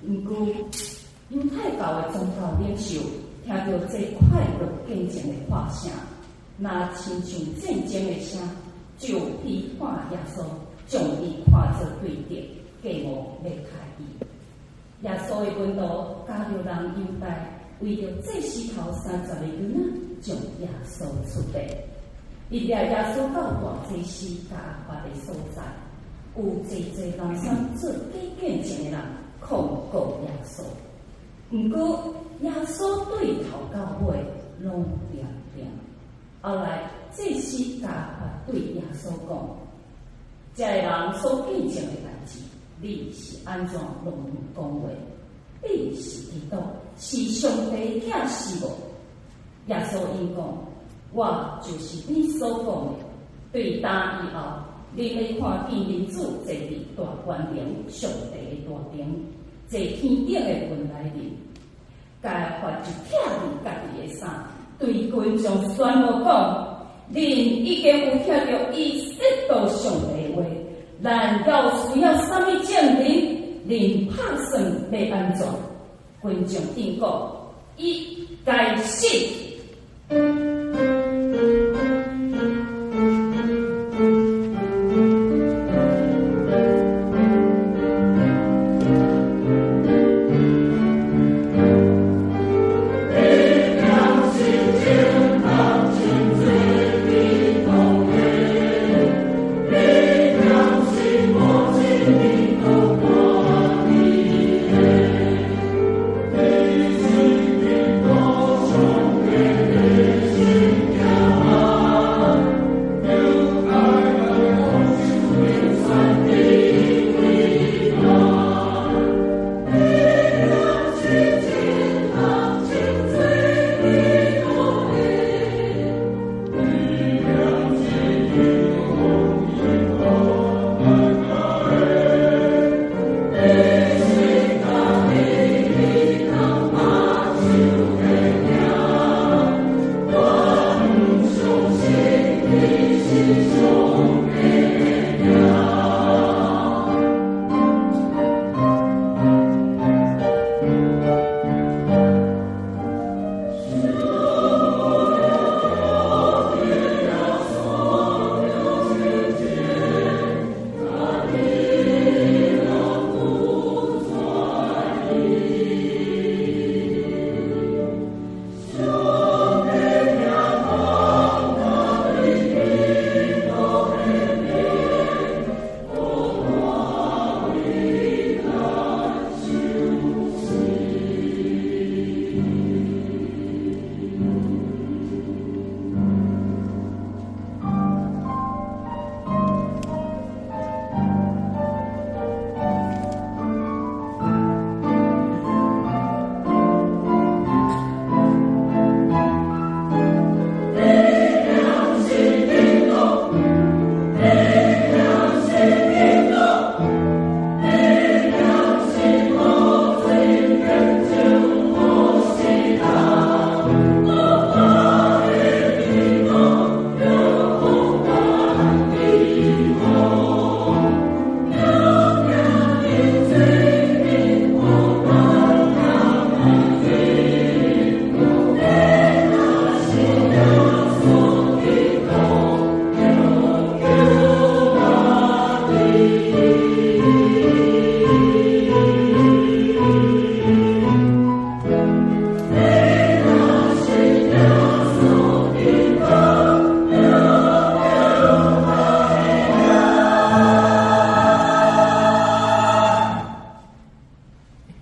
毋过，犹太教的宗教领袖听到这快乐见证的话声，那亲像战争的声，就批判耶稣，将伊看作对敌，计谋要害伊。耶稣的门徒加入人犹太，为着这石头30个囡仔，将耶稣出卖。伊掠耶稣到大祭司加法的所在，有济人生做假见证的人控告耶稣。毋过耶稣对头到尾拢平平。后来祭司加法对耶稣讲：这个人所见证的代志，你是安怎拢讲话？你是基督，是上帝的囝是无？耶稣应讲：我就是你所讲的。对答以后，你会看见人子坐伫大官顶，上帝的大顶，坐天顶的云来临。该法就拆去家己的衫，对群众宣布讲：恁已经有听到伊说到上帝的话，咱要需要啥物证明？恁拍算要安怎？群众应讲：伊该死。